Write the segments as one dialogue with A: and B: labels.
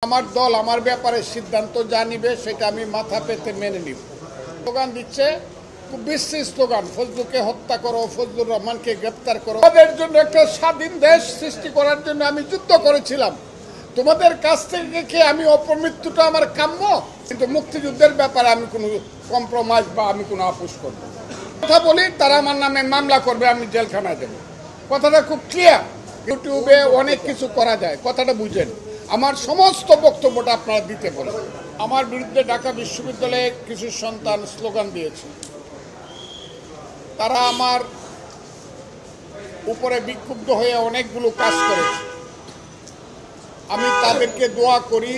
A: আমার দল আমার ব্যাপারে সিদ্ধান্ত যা নিবে সেটা আমি মাথা পেতে মেনে নিব। স্লোগান দিচ্ছে, খুব বিশ্রী স্লোগান, ফজলুকে হত্যা করো, ফজলুর রহমানকে গ্রেপ্তার করো। তোমাদের জন্য একটা স্বাধীন দেশ সৃষ্টি করার জন্য আমি যুদ্ধ করেছিলাম। তোমাদের কাছ থেকে কি আমি অপমৃত্যুটা আমার কাম্য? কিন্তু মুক্তিযুদ্ধের ব্যাপারে আমি কোনো কম্প্রোমাইজ বা আমি কোনো আপোষ করব না। কথা বলি, তারা আমার নামে মামলা করবে, আমি জেলখানায় দেব। কথাটা খুব ক্লিয়ার। ইউটিউবে অনেক কিছু করা যায়, কথাটা বুঝেন। আমার সমস্ত বক্তব্যটা আপনারা দিতে বলেন। আমার বিরুদ্ধে ঢাকা বিশ্ববিদ্যালয়ে কিছু সন্তান স্লোগান দিয়েছে। তারা আমার উপরে বিক্ষুব্ধ হয়ে অনেকগুলো কাজ করেছে। আমি তাদেরকে দোয়া করি,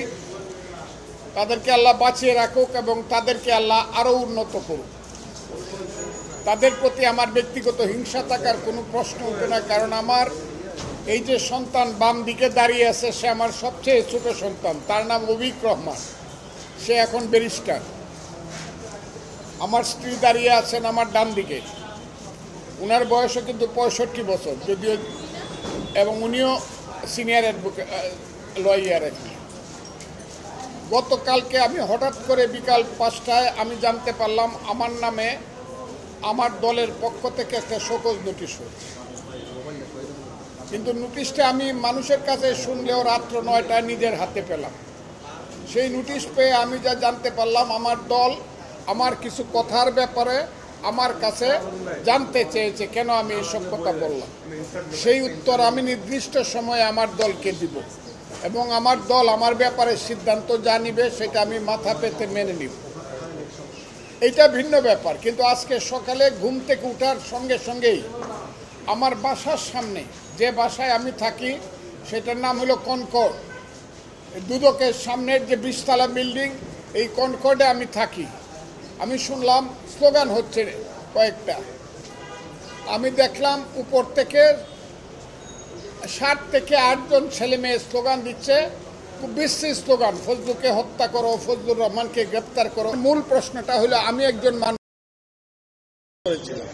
A: তাদেরকে আল্লাহ বাঁচিয়ে রাখুক এবং তাদেরকে আল্লাহ আরও উন্নত করুক। তাদের প্রতি আমার ব্যক্তিগত হিংসা থাকার কোনো প্রশ্ন ওঠে না, কারণ আমার এই যে সন্তান বাম দিকে দাঁড়িয়ে আছে, সে আমার সবচেয়ে ছোট সন্তান। তার নাম অভিক রহমান, সে এখন ব্যারিস্টার। আমার স্ত্রী দাঁড়িয়ে আছেন আমার ডান দিকে, ওনার বয়সও কিন্তু 65 বছর যদিও, এবং উনিও সিনিয়র লয়ার। গতকালকে আমি হঠাৎ করে বিকাল 5টায় আমি জানতে পারলাম আমার নামে আমার দলের পক্ষ থেকে একটা শোকজ নোটিশ হয়েছে। কিন্তু নোটিশটা আমি মানুষের কাছে শুনলেও রাত্র 9টায় নিজের হাতে পেলাম। সেই নোটিশ পেয়ে আমি যা জানতে পারলাম, আমার দল আমার কিছু কথার ব্যাপারে আমার কাছে জানতে চেয়েছে, কেন আমি এসব কথা বললাম। সেই উত্তর আমি নির্দিষ্ট সময়ে আমার দলকে দিব এবং আমার দল আমার ব্যাপারে সিদ্ধান্ত যা নিবে সেটা আমি মাথা পেতে মেনে নিব। এইটা ভিন্ন ব্যাপার। কিন্তু আজকে সকালে ঘুম থেকে ওঠার সঙ্গে সঙ্গেই আমার বাসার সামনে, যে বাসায় আমি থাকি সেটার নাম হলো কনকর্ড, দুদকের সামনের যে 20 তলা বিল্ডিং, এই কনকর্ডে আমি থাকি। আমি শুনলাম স্লোগান হচ্ছে কয়েকটা। আমি দেখলাম উপর থেকে 7 থেকে 8 জন ছেলে মেয়ে স্লোগান দিচ্ছে, খুব বিশ্রী স্লোগান, ফজলুকে হত্যা করো, ফজলুর রহমানকে গ্রেপ্তার করো। মূল প্রশ্নটা হলো, আমি একজন মানুষ করেছিলাম,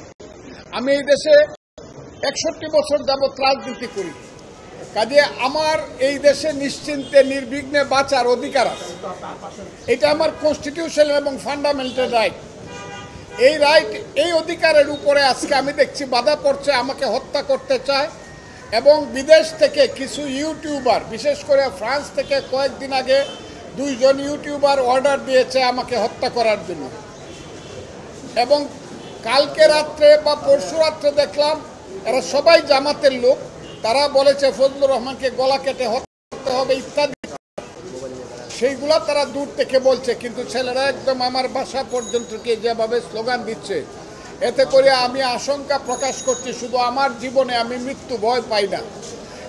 A: আমি এই দেশে 61 বছর যাবৎ রাজনীতি করি, কাজে আমার এই দেশে নিশ্চিন্তে নির্বিঘ্নে বাঁচার অধিকার আছে। এটা আমার কনস্টিটিউশন এবং ফান্ডামেন্টাল রাইট। এই রাইট, এই অধিকারের উপরে আজকে আমি দেখছি বাধা পড়ছে, আমাকে হত্যা করতে চায়। এবং বিদেশ থেকে কিছু ইউটিউবার, বিশেষ করে ফ্রান্স থেকে কয়েকদিন আগে 2 জন ইউটিউবার অর্ডার দিয়েছে আমাকে হত্যা করার জন্য। এবং কালকে রাত্রে বা পরশু রাত্রে দেখলাম এরা সবাই জামাতের লোক, তারা বলেছে ফজলুর রহমানকে গলা কেটে হত্যা করতে হবে ইত্যাদি। সেইগুলা তারা দূর থেকে বলছে, কিন্তু ছেলেরা একদম আমার বাসা পর্যন্ত গিয়ে যেভাবে স্লোগান দিচ্ছে, এতে করে আমি আশঙ্কা প্রকাশ করছি, শুধু আমার জীবনে আমি মৃত্যু ভয় পাই না,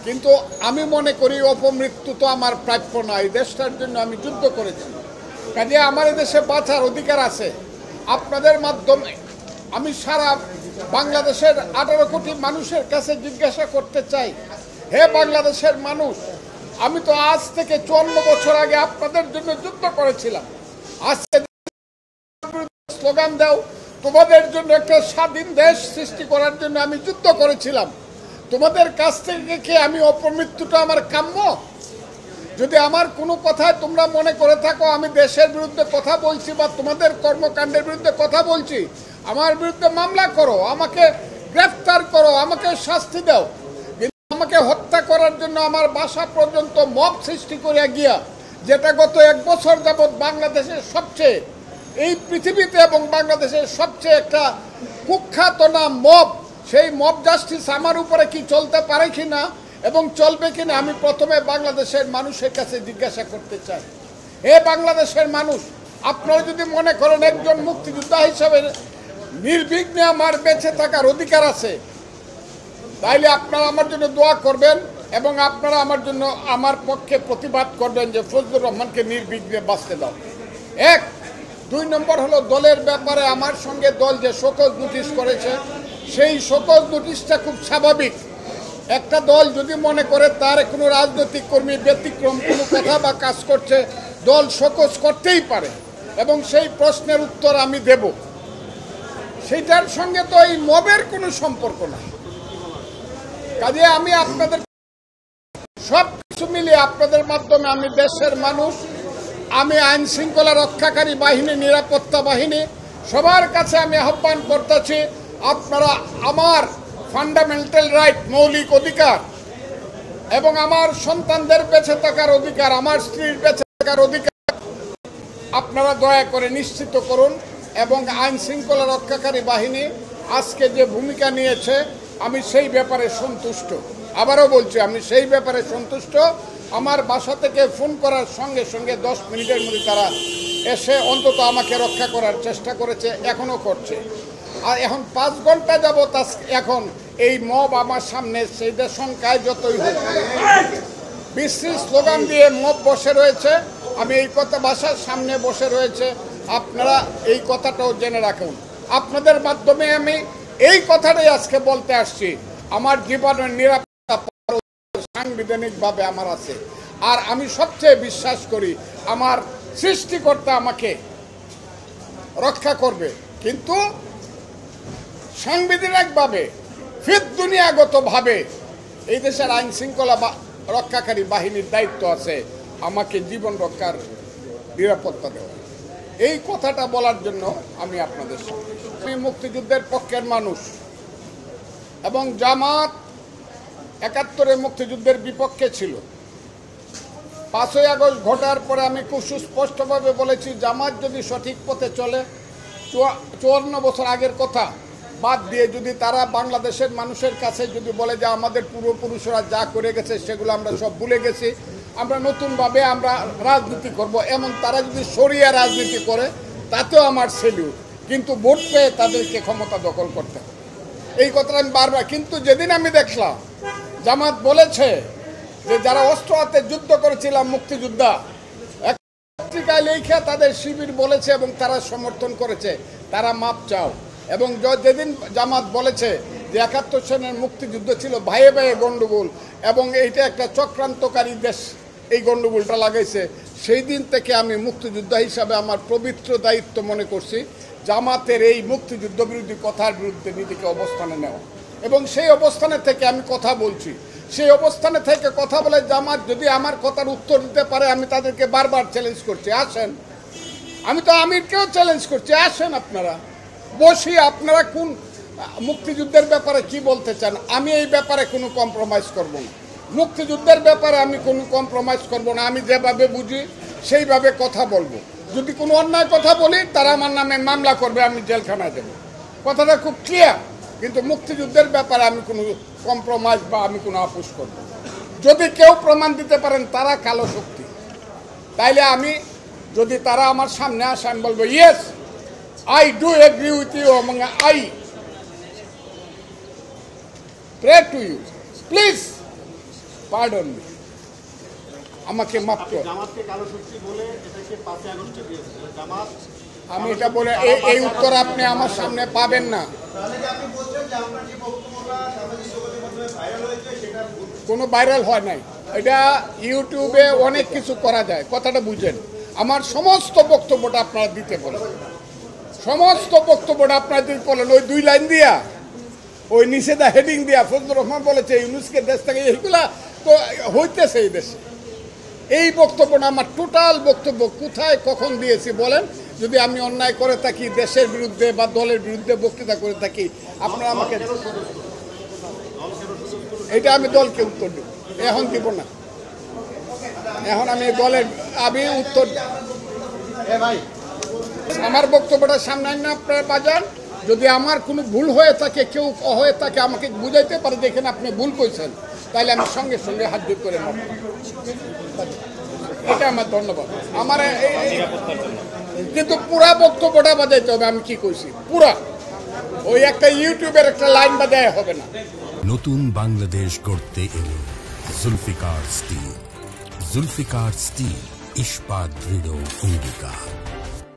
A: কিন্তু আমি মনে করি অপমৃত্যু তো আমার প্রাপ্য না। এই দেশটার জন্য আমি যুদ্ধ করেছি, কাজে আমার দেশে বাঁচার অধিকার আছে। আপনাদের মাধ্যমে আমি সারা বাংলাদেশের 18 কোটি মানুষের কাছে জিজ্ঞাসা করতে চাই, হে বাংলাদেশের মানুষ, আমি তো আজ থেকে 54 বছর আগে আপনাদের জন্য যুদ্ধ করেছিলাম। আজকে স্লোগান দাও, তোমাদের জন্য একটা স্বাধীন দেশ সৃষ্টি করার জন্য আমি যুদ্ধ করেছিলাম। তোমাদের কাছ থেকে কি আমি অপমৃত্যুটা আমার কাম্য? যদি আমার কোনো কথায় তোমরা মনে করে থাকো আমি দেশের বিরুদ্ধে কথা বলছি বা তোমাদের কর্মকাণ্ডের বিরুদ্ধে কথা বলছি, আমার বিরুদ্ধে মামলা করো, আমাকে গ্রেফতার করো, আমাকে শাস্তি দাও। কিন্তু আমাকে হত্যা করার জন্য আমার বাসা পর্যন্ত মব সৃষ্টি করে গিয়া, যেটা গত 1 বছর যাবৎ বাংলাদেশের সবচেয়ে, এই পৃথিবীতে এবং বাংলাদেশের সবচেয়ে একটা কুখ্যাত নাম মব, সেই মব জাস্টিস আমার উপরে কি চলতে পারে কি না এবং চলবে কিনা, আমি প্রথমে বাংলাদেশের মানুষের কাছে জিজ্ঞাসা করতে চাই। হে বাংলাদেশের মানুষ, আপনারা যদি মনে করেন একজন মুক্তিযোদ্ধা হিসাবে নির্বিঘ্নে আমার বেঁচে থাকার অধিকার আছে, তাইলে আপনারা আমার জন্য দোয়া করবেন এবং আপনারা আমার জন্য আমার পক্ষে প্রতিবাদ করবেন যে ফজলুর রহমানকে নির্বিঘ্নে বাঁচতে দাও। 1। 2 নম্বর হলো, দলের ব্যাপারে আমার সঙ্গে দল যে শোকজ নোটিশ করেছে, সেই শোকজ নোটিশটা খুব স্বাভাবিক। একটা দল যদি মনে করে তার কোনো রাজনৈতিক কর্মী ব্যতিক্রম কোনো কথা বা কাজ করছে, দল শোকজ করতেই পারে এবং সেই প্রশ্নের উত্তর আমি দেব। সেইটার সঙ্গে তো এই মবের কোনো সম্পর্ক নাই। কাজে আমি আপনাদের সব মিলিয়ে আপনাদের মাধ্যমে আমি দেশের মানুষ, আমি আইন শৃঙ্খলা রক্ষাকারী বাহিনী, নিরাপত্তা বাহিনী সবার কাছে আমি আহ্বান করতেছি, আপনারা আমার ফান্ডামেন্টাল রাইট, মৌলিক অধিকার এবং আমার সন্তানদের বেঁচে থাকার অধিকার, আমার স্ত্রীর বেঁচে থাকার অধিকার আপনারা দয়া করে নিশ্চিত করুন। এবং আইন শৃঙ্খলা রক্ষাকারী বাহিনী আজকে যে ভূমিকা নিয়েছে আমি সেই ব্যাপারে সন্তুষ্ট। আবারও বলছি, আমি সেই ব্যাপারে সন্তুষ্ট। আমার বাসা থেকে ফোন করার সঙ্গে সঙ্গে 10 মিনিটের মধ্যে তারা এসে অন্তত আমাকে রক্ষা করার চেষ্টা করেছে, এখনও করছে। আর এখন 5 ঘন্টা যাবত এখন এই মব আমার সামনে, সেইটা সংখ্যায় যতই হোক, বিশ্রী স্লোগান দিয়ে মব বসে রয়েছে। আমি এই কথা বাসার সামনে বসে রয়েছে, আপনারা এই কথাটাও জেনে রাখুন। আপনাদের মাধ্যমে আমি এই কথাটাই আজকে বলতে আসছি, আমার জীবনের নিরাপত্তা সাংবিধানিকভাবে আমার আছে। আর আমি সবচেয়ে বিশ্বাস করি আমার সৃষ্টিকর্তা আমাকে রক্ষা করবে, কিন্তু সাংবিধানিকভাবে ফির দুনিয়াগতভাবে এই দেশের আইন শৃঙ্খলা রক্ষাকারী বাহিনীর দায়িত্ব আছে আমাকে জীবন রক্ষার নিরাপত্তা দেওয়া। এই কথাটা বলার জন্য আমি আপনাদের সঙ্গে, আমি মুক্তিযুদ্ধের পক্ষের মানুষ এবং জামাত ৭১-এ মুক্তিযুদ্ধের বিপক্ষে ছিল। 5ই আগস্ট ঘটার পরে আমি খুব সুস্পষ্টভাবে বলেছি, জামাত যদি সঠিক পথে চলে, 54 বছর আগের কথা বাদ দিয়ে যদি তারা বাংলাদেশের মানুষের কাছে যদি বলে যে আমাদের পূর্বপুরুষরা যা করে গেছে সেগুলো আমরা সব ভুলে গেছি, আমরা নতুনভাবে আমরা রাজনীতি করব, এমন তারা যদি শরিয়া রাজনীতি করে তাতেও আমার সেলিউট। কিন্তু ভোট পেয়ে তাদেরকে ক্ষমতা দখল করতে হবে, এই কথাটা আমি বারবার। কিন্তু যেদিন আমি দেখলাম জামাত বলেছে যে যারা অস্ত্র হাতে যুদ্ধ করেছিলাম মুক্তিযোদ্ধা, পত্রিকায় লেখা তাদের শিবির বলেছে এবং তারা সমর্থন করেছে, তারা মাপ চাও। এবং যেদিন জামাত বলেছে যে ৭১ সনের মুক্তিযুদ্ধ ছিল ভাইয়ে ভাইয়ে গণ্ডগোল এবং এইটা একটা চক্রান্তকারী দেশ এই গণ্ডগোলটা লাগাইছে, সেই দিন থেকে আমি মুক্তিযোদ্ধা হিসাবে আমার পবিত্র দায়িত্ব মনে করছি জামাতের এই মুক্তিযুদ্ধ বিরোধী কথার বিরুদ্ধে নিজেকে অবস্থানে নেওয়া। এবং সেই অবস্থানে থেকে আমি কথা বলছি, সেই অবস্থানে থেকে কথা বলে জামাত যদি আমার কথার উত্তর দিতে পারে, আমি তাদেরকে বারবার চ্যালেঞ্জ করছি, আসেন। আমি তো আমিরকেও চ্যালেঞ্জ করছি, আসেন আপনারা বসি, আপনারা কোন মুক্তিযুদ্ধের ব্যাপারে কি বলতে চান। আমি এই ব্যাপারে কোনো কম্প্রোমাইজ করব না, মুক্তিযুদ্ধের ব্যাপারে আমি কোনো কম্প্রোমাইজ করব না। আমি যেভাবে বুঝি সেইভাবে কথা বলবো। যদি কোনো অন্যায় কথা বলি তারা আমার নামে মামলা করবে, আমি জেলখানায় দেবো, কথাটা খুব ক্লিয়ার। কিন্তু মুক্তিযুদ্ধের ব্যাপারে আমি কোনো কম্প্রোমাইজ বা আমি কোনো আপোষ করব না। যদি কেউ প্রমাণ দিতে পারেন তারা কালো শক্তি, তাইলে আমি যদি তারা আমার সামনে আসে আমি বলবো yes I do agree with you এবং I pray to you, please pardon me, আমাকে মাফ করুন। আমি এটা বলে এই উত্তর আপনি আমার সামনে পাবেন না। কোনো ভাইরাল হয় নাই, এটা ইউটিউবে অনেক কিছু করা যায়, কথাটা বুঝেন। আমার সমস্ত বক্তব্যটা আপনারা দিতে বলেন, সমস্ত বক্তব্যটা আপনারা দিতে বলেন। ওই 2 লাইন দিয়া, ওই নিষেধা হেডিং দিয়া ফজলুর রহমান বলেছে ইউনুসকে দেশ থেকে, এইগুলা তো হইতেছে এই দেশে। এই বক্তব্যটা আমার টোটাল বক্তব্য কোথায় কখন দিয়েছি বলেন। যদি আমি অন্যায় করে থাকি, দেশের বিরুদ্ধে বা দলের বিরুদ্ধে বক্তৃতা করে থাকি, আপনারা আমাকে, এটা আমি দলকে উত্তর দেব, এখন দিব না। এখন আমি দলের উত্তর, আমার বক্তব্যটা সামনে না আপনারা বাজান। যদি আমার কোনো ভুল হয়ে থাকে, কেউ হয়ে থাকে, আমাকে বুঝাইতে পারে দেখেন আপনি ভুল কইছেন, তাহলে আমি সঙ্গে সঙ্গে হাত জোর করে মাফ, এটা আমার ধন্যবাদ। আমার কিন্তু পুরা বক্তব্যটা বাজাইতে হবে আমি কি কইছি, পুরা। ওই একটা ইউটিউবের একটা লাইন বাজায় হবে না।
B: নতুন বাংলাদেশ গড়তে এলো জুলফিকার স্টিল। জুলফিকার স্টিল, ইস্পাত দৃঢ় অঙ্গীকার।